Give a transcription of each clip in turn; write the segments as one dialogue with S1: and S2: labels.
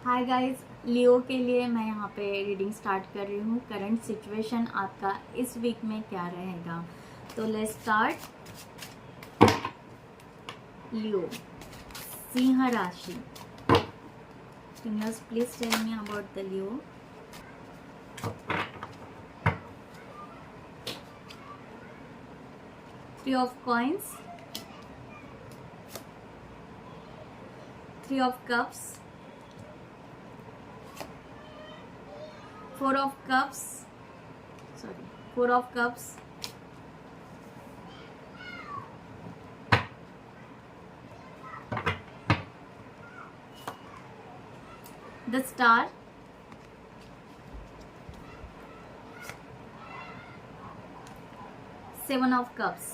S1: Hi guys, लियो के लिए मैं यहाँ पे रीडिंग स्टार्ट कर रही हूँ। करंट सिचुएशन आपका इस वीक में क्या रहेगा, तो लेट्स स्टार्ट। लियो, सिंह राशि। Universe please tell me about the Leo. Three of coins, three of cups, four of cups, sorry, four of cups, the star, seven of cups,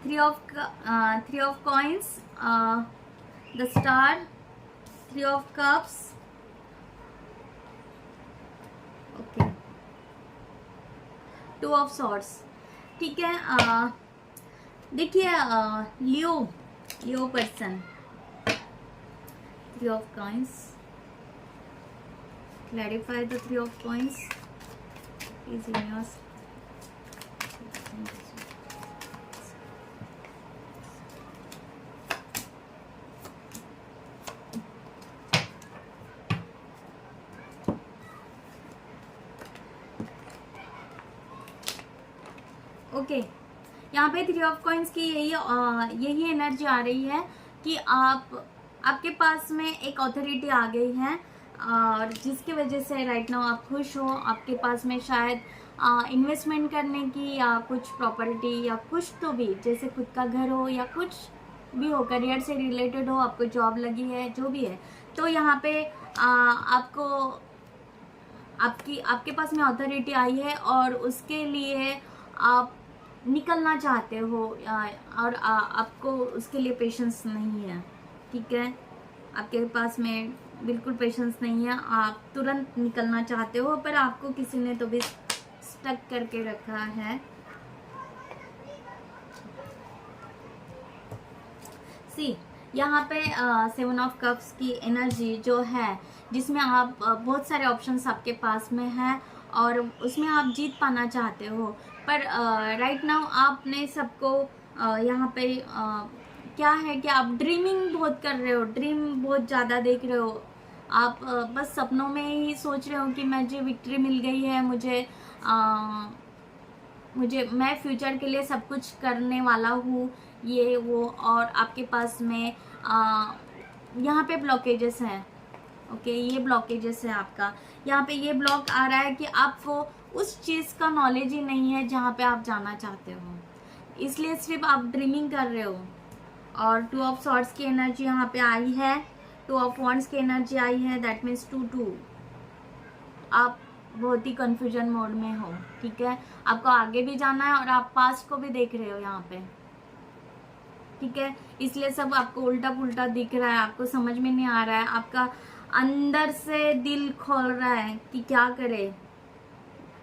S1: three of coins, the star, three of cups, okay, two of swords. ठीक है, देखिए Leo person, three of coins, clarify the three of coins is universe. Okay, यहाँ पे three of coins की यही energy आ रही है कि आपके पास में एक ऑथोरिटी आ गई है और जिसकी वजह से राइट नाउ आप खुश हो। आपके पास में शायद इन्वेस्टमेंट करने की या कुछ प्रॉपर्टी या कुछ तो भी, जैसे खुद का घर हो या कुछ भी हो, करियर से रिलेटेड हो, आपको जॉब लगी है, जो भी है, तो यहाँ पे आपके पास में अथॉरिटी आई है और उसके लिए आप निकलना चाहते हो और आपको उसके लिए पेशेंस नहीं है। ठीक है, आपके पास में बिल्कुल पेशेंस नहीं है, आप तुरंत निकलना चाहते हो, पर आपको किसी ने तो भी स्टक करके रखा है। सी, यहाँ पे सेवन ऑफ कप्स की एनर्जी जो है, जिसमें आप बहुत सारे ऑप्शंस आपके पास में हैं और उसमें आप जीत पाना चाहते हो, पर राइट नाउ आपने सबको यहाँ पे क्या है कि आप ड्रीमिंग बहुत कर रहे हो, ड्रीम बहुत ज़्यादा देख रहे हो। आप बस सपनों में ही सोच रहे हो कि मुझे विक्ट्री मिल गई है, मैं फ्यूचर के लिए सब कुछ करने वाला हूँ, ये वो। और आपके पास में यहाँ पे ब्लॉकेजेस हैं। ओके, ये ब्लॉकेजेस है आपका। यहाँ पे ये ब्लॉक आ रहा है कि आपको उस चीज़ का नॉलेज ही नहीं है जहाँ पे आप जाना चाहते हो, इसलिए सिर्फ आप ड्रीमिंग कर रहे हो। और टू ऑफ सॉर्ड्स की एनर्जी यहाँ पे आई है, टू ऑफ वॉन्ड्स की एनर्जी आई है, दैट मीन्स 2-2। आप बहुत ही कंफ्यूजन मोड में हो। ठीक है, आपको आगे भी जाना है और आप पास्ट को भी देख रहे हो यहाँ पे। ठीक है, इसलिए सब आपको उल्टा पुल्टा दिख रहा है, आपको समझ में नहीं आ रहा है, आपका अंदर से दिल खोल रहा है कि क्या करे,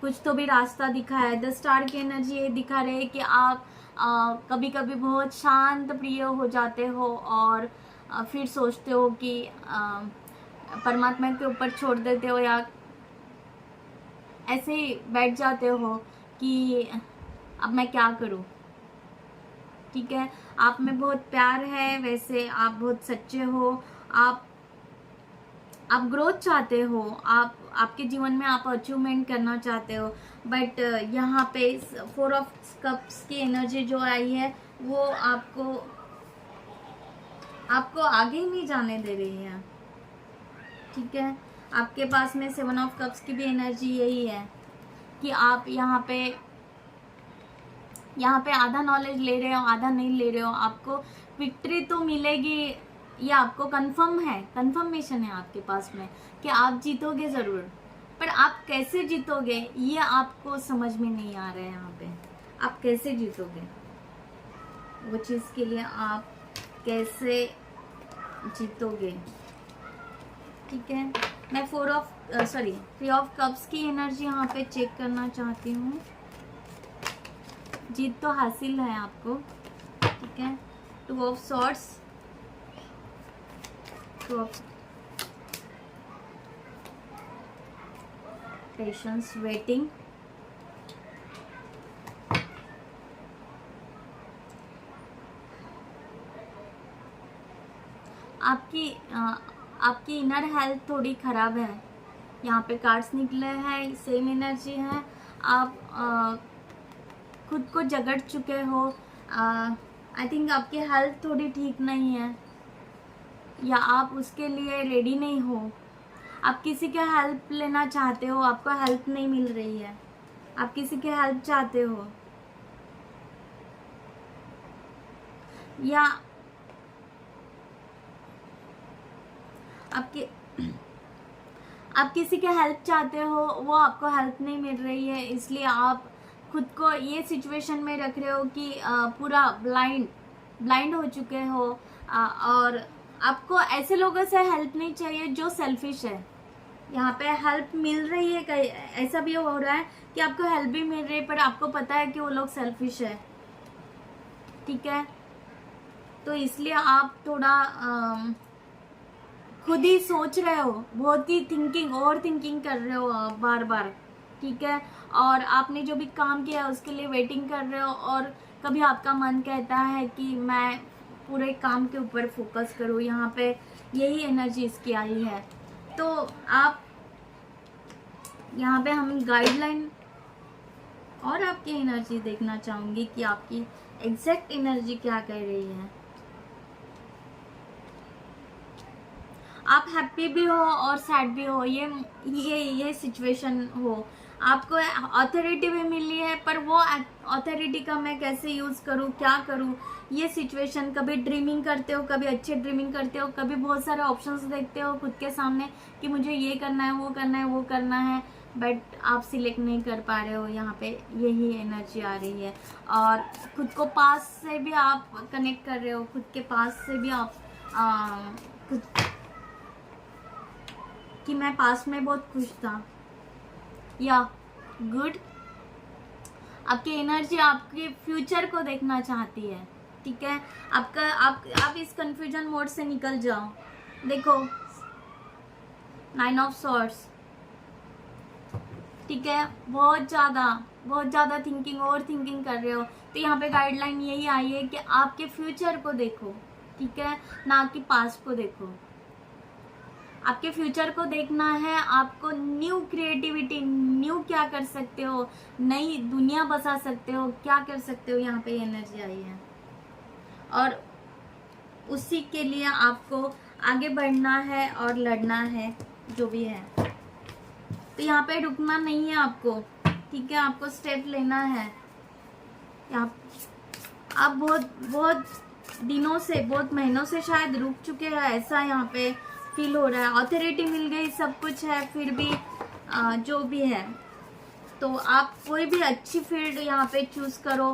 S1: कुछ तो भी रास्ता दिखा है। द स्टार की एनर्जी ये दिखा रहे है कि आप कभी कभी बहुत शांत प्रिय हो जाते हो और फिर सोचते हो कि परमात्मा के ऊपर छोड़ देते हो या ऐसे ही बैठ जाते हो कि अब मैं क्या करूं। ठीक है, आप में बहुत प्यार है, वैसे आप बहुत सच्चे हो, आप ग्रोथ चाहते हो, आपके जीवन में आप अचीवमेंट करना चाहते हो, बट यहाँ पे फोर ऑफ कप्स की एनर्जी जो आई है वो आपको आगे ही नहीं जाने दे रही है। ठीक है, आपके पास में सेवन ऑफ कप्स की भी एनर्जी यही है कि आप यहाँ पे आधा नॉलेज ले रहे हो, आधा नहीं ले रहे हो। आपको विक्ट्री तो मिलेगी, ये आपको कंफर्मेशन है आपके पास में कि आप जीतोगे ज़रूर, पर आप कैसे जीतोगे ये आपको समझ में नहीं आ रहा है। यहाँ पे आप कैसे जीतोगे, वो चीज़ के लिए आप कैसे जीतोगे। ठीक है, मैं थ्री ऑफ कप्स की एनर्जी यहाँ पे चेक करना चाहती हूँ। जीत तो हासिल है आपको। ठीक है, to of swords, patience, waiting. आपकी इनर हेल्थ थोड़ी खराब है। यहाँ पे कार्ड्स निकले हैं, सेम एनर्जी है। आप खुद को जगड़ चुके हो। आई थिंक आपकी हेल्थ थोड़ी ठीक नहीं है, या आप उसके लिए रेडी नहीं हो। आप किसी के हेल्प लेना चाहते हो, आपको हेल्प नहीं मिल रही है, आप किसी के हेल्प चाहते हो, या आप किसी के हेल्प चाहते हो, वो आपको हेल्प नहीं मिल रही है, इसलिए आप खुद को ये सिचुएशन में रख रहे हो कि पूरा ब्लाइंड हो चुके हो। और आपको ऐसे लोगों से हेल्प नहीं चाहिए जो सेल्फिश है। यहाँ पे हेल्प मिल रही है, ऐसा भी हो रहा है कि आपको हेल्प भी मिल रही है, पर आपको पता है कि वो लोग सेल्फिश है, ठीक है। तो इसलिए आप थोड़ा खुद ही सोच रहे हो, बहुत ही ओवर थिंकिंग कर रहे हो बार बार, ठीक है। और आपने जो भी काम किया उसके लिए वेटिंग कर रहे हो, और कभी आपका मन कहता है कि मैं पूरे काम के ऊपर फोकस करूँ। यहाँ पे यही एनर्जी इसकी आई है। तो आप यहाँ पे हम गाइडलाइन और आपकी एनर्जी देखना चाहूँगी कि आपकी एग्जैक्ट एनर्जी क्या कह रही है। आप हैप्पी भी हो और सैड भी हो, ये सिचुएशन हो। आपको अथॉरिटी भी मिली है, पर वो अथॉरिटी का मैं कैसे यूज़ करूँ, क्या करूँ, ये सिचुएशन। कभी ड्रीमिंग करते हो, कभी अच्छे ड्रीमिंग करते हो, कभी बहुत सारे ऑप्शंस देखते हो खुद के सामने कि मुझे ये करना है, वो करना है, वो करना है, बट आप सिलेक्ट नहीं कर पा रहे हो। यहाँ पे यही एनर्जी आ रही है। और खुद को पास से भी आप कनेक्ट कर रहे हो, खुद के पास से भी आप खुद कि मैं पास्ट में बहुत खुश था, या गुड। आपकी एनर्जी आपके फ्यूचर को देखना चाहती है, ठीक है। आप इस कंफ्यूजन मोड से निकल जाओ। देखो 9 ऑफ सॉर्ड्स, ठीक है। बहुत ज़्यादा ओवर थिंकिंग कर रहे हो। तो यहाँ पे गाइडलाइन यही आई है कि आपके फ्यूचर को देखो, ठीक है, ना कि पास्ट को देखो। आपके फ्यूचर को देखना है, आपको न्यू क्रिएटिविटी, न्यू क्या कर सकते हो, नई दुनिया बसा सकते हो, क्या कर सकते हो, यहाँ पे एनर्जी आई है। और उसी के लिए आपको आगे बढ़ना है और लड़ना है, जो भी है। तो यहाँ पे रुकना नहीं है आपको, ठीक है। आपको स्टेप लेना है। आप बहुत दिनों से, बहुत महीनों से शायद रुक चुके हैं, ऐसा यहाँ पे फील हो रहा है। अथॉरिटी मिल गई, सब कुछ है, फिर भी जो भी है, तो आप कोई भी अच्छी फील्ड यहाँ पे चूज करो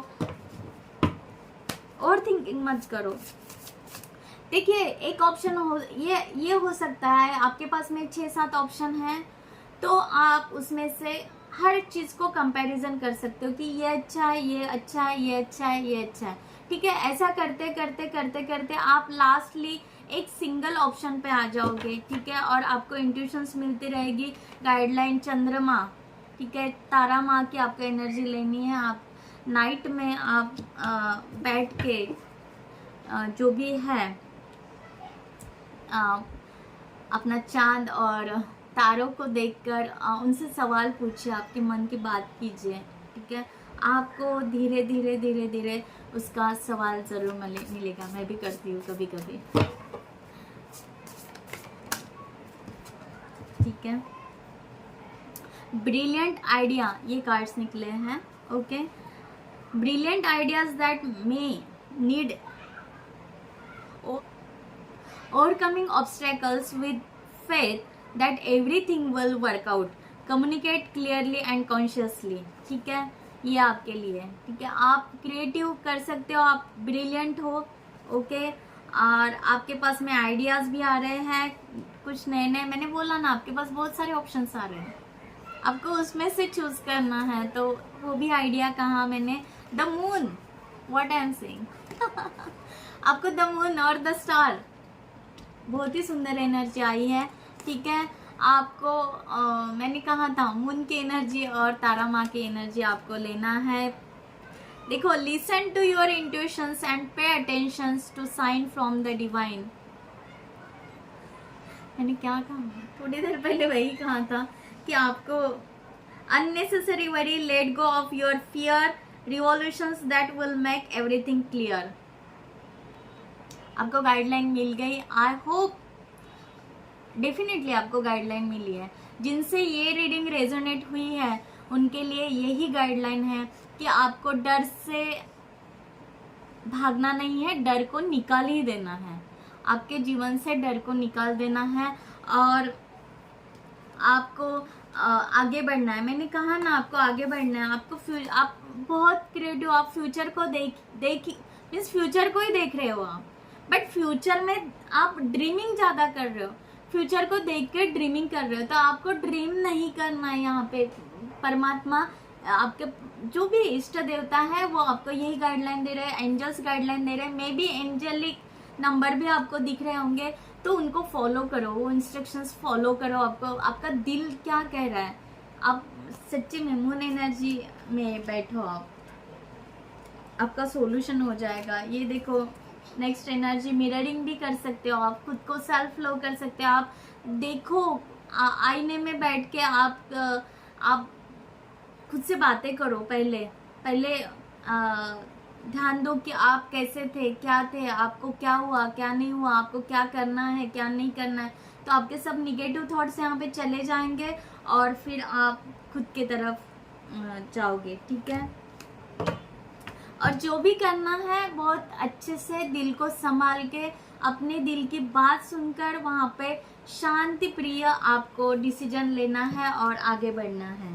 S1: और थिंकिंग मत करो। देखिए एक ऑप्शन हो, ये हो सकता है आपके पास में 6-7 ऑप्शन है, तो आप उसमें से हर चीज को कंपैरिजन कर सकते हो कि ये अच्छा है, ये अच्छा है, ये अच्छा है, ये अच्छा है, ठीक है। ऐसा करते करते करते करते आप लास्टली एक सिंगल ऑप्शन पे आ जाओगे, ठीक है। और आपको इंट्यूशंस मिलती रहेगी, गाइडलाइन चंद्रमा, ठीक है, तारा माँ की आपको एनर्जी लेनी है। आप नाइट में आप बैठ के जो भी है अपना चांद और तारों को देखकर उनसे सवाल पूछिए, आपके मन की बात कीजिए, ठीक है। आपको धीरे धीरे धीरे धीरे उसका सवाल जरूर मिलेगा। मैं भी करती हूँ कभी कभी, ठीक है। ब्रिलियंट आइडिया, ये कार्ड्स निकले हैं, okay. Brilliant ideas that may need overcoming obstacles with faith that everything will work out, communicate clearly and consciously, ठीक है। ये आपके लिए, ठीक है। आप क्रिएटिव कर सकते हो, आप ब्रिलियंट हो, ओके। और आपके पास में आइडियाज भी आ रहे हैं कुछ नए नए। मैंने बोला ना, आपके पास बहुत सारे ऑप्शंस आ रहे हैं, आपको उसमें से चूज करना है। तो वो भी आइडिया कहाँ, मैंने the moon, what I am saying आपको द मून और द स्टार, बहुत ही सुंदर एनर्जी आई है, ठीक है। आपको मैंने कहा था मून की एनर्जी और तारा माँ की एनर्जी आपको लेना है। देखो, listen to your intuitions and pay attention to sign from the divine. मैंने क्या कहा, थोड़ी देर पहले वही कहा था कि आपको unnecessary worry, let go of your fear, revolutions that will make everything clear। आपको गाइडलाइन मिल गई, आई होप डेफिनेटली आपको गाइडलाइन मिली है। जिनसे ये रीडिंग रेजोनेट हुई है उनके लिए यही गाइडलाइन है कि आपको डर से भागना नहीं है, डर को निकाल ही देना है। आपके जीवन से डर को निकाल देना है और आपको आगे बढ़ना है। मैंने कहा ना, आपको आगे बढ़ना है। आप बहुत क्रिएटिव, आप फ्यूचर को मीन्स फ्यूचर को ही देख रहे हो आप, बट फ्यूचर में आप ड्रीमिंग ज्यादा कर रहे हो, फ्यूचर को देख के ड्रीमिंग कर रहे हो। तो आपको ड्रीम नहीं करना है। यहाँ पे परमात्मा, आपके जो भी इष्ट देवता है वो आपको यही गाइडलाइन दे रहे हैं, एंजल्स गाइडलाइन दे रहे हैं। मे बी एंजेलिक नंबर भी आपको दिख रहे होंगे, तो उनको फॉलो करो, वो इंस्ट्रक्शंस फॉलो करो। आपको आपका दिल क्या कह रहा है, आप सच्ची में मून एनर्जी में बैठो, आपका सोल्यूशन हो जाएगा। ये देखो, नेक्स्ट एनर्जी मिररिंग भी कर सकते हो आप, खुद को सेल्फ लव कर सकते हो। आप देखो, आईने में बैठ के आप खुद से बातें करो। पहले ध्यान दो कि आप कैसे थे, क्या थे, आपको क्या हुआ, क्या नहीं हुआ, आपको क्या करना है, क्या नहीं करना है। तो आपके सब निगेटिव थॉट्स यहाँ पे चले जाएंगे और फिर आप खुद की तरफ जाओगे, ठीक है। और जो भी करना है बहुत अच्छे से दिल को संभाल के, अपने दिल की बात सुनकर वहाँ पे शांति प्रिय आपको डिसीजन लेना है और आगे बढ़ना है।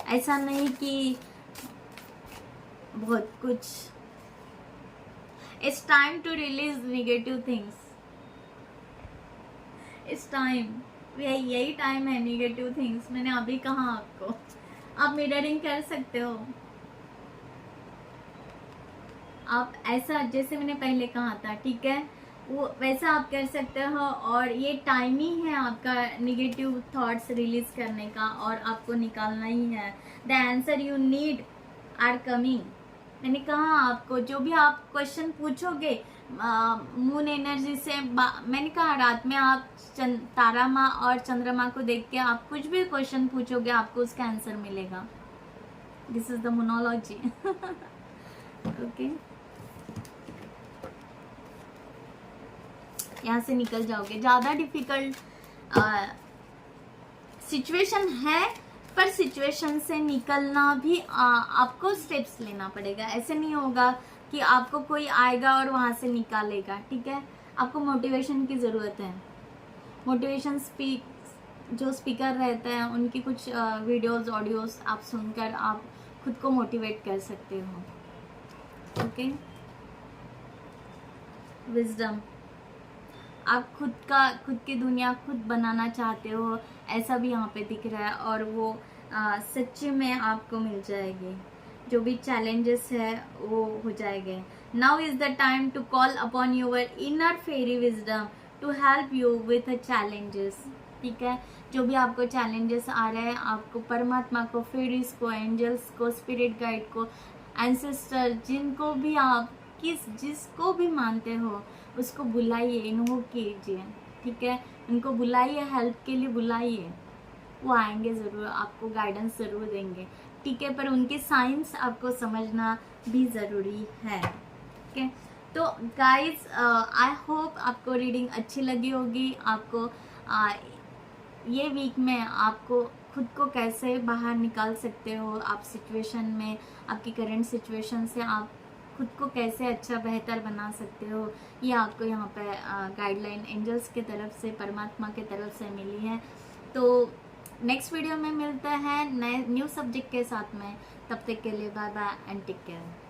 S1: ऐसा नहीं कि बहुत कुछ। It's time to release negative things. It's time, यही टाइम है निगेटिव थिंग्स। मैंने अभी कहा आपको, आप मिररिंग कर सकते हो। आप ऐसा, जैसे मैंने पहले कहा था, ठीक है, वो वैसा आप कर सकते हो। और ये टाइम ही है आपका निगेटिव थॉट्स रिलीज करने का, और आपको निकालना ही है। The answer you need are coming. मैंने कहा आपको, जो भी आप क्वेश्चन पूछोगे मून एनर्जी से, मैंने कहा रात में आप तारा माँ और चंद्रमा को देख के आप कुछ भी क्वेश्चन पूछोगे, आपको उसका आंसर मिलेगा। This is the monology. Okay, यहाँ से निकल जाओगे। ज्यादा डिफिकल्ट सिचुएशन है, पर सिचुएशन से निकलना भी आपको स्टेप्स लेना पड़ेगा। ऐसे नहीं होगा कि आपको कोई आएगा और वहां से निकालेगा, ठीक है। आपको मोटिवेशन की जरूरत है। मोटिवेशन जो स्पीकर रहते हैं उनकी कुछ वीडियोस, ऑडियोस आप सुनकर आप खुद को मोटिवेट कर सकते हो। ओके, विजडम, आप खुद की दुनिया खुद बनाना चाहते हो, ऐसा भी यहाँ पे दिख रहा है। और वो सच्ची में आपको मिल जाएगी। जो भी चैलेंजेस है वो हो जाएंगे। Now is the time to call upon your inner fairy wisdom to help you with challenges, ठीक है। जो भी आपको चैलेंजेस आ रहे हैं, आपको परमात्मा को, फेरीज को, एंजल्स को, स्पिरिट गाइड को, एंसेस्टर, जिनको भी आप जिसको भी मानते हो उसको बुलाइए, इन्वोक कीजिए, ठीक है। उनको बुलाइए, हेल्प के लिए बुलाइए, वो आएंगे ज़रूर, आपको गाइडेंस ज़रूर देंगे, ठीक है। पर उनके साइंस आपको समझना भी ज़रूरी है, ठीक है। तो गाइज, आई होप आपको रीडिंग अच्छी लगी होगी। आपको ये वीक में आपको खुद को कैसे बाहर निकाल सकते हो, आप सिचुएशन में, आपकी करंट सिचुएशन से आप खुद को कैसे अच्छा बेहतर बना सकते हो, ये आपको यहाँ पे गाइडलाइन एंजल्स की तरफ से, परमात्मा की तरफ से मिली है। तो नेक्स्ट वीडियो में मिलते हैं न्यू सब्जेक्ट के साथ में। तब तक के लिए bye bye and take care.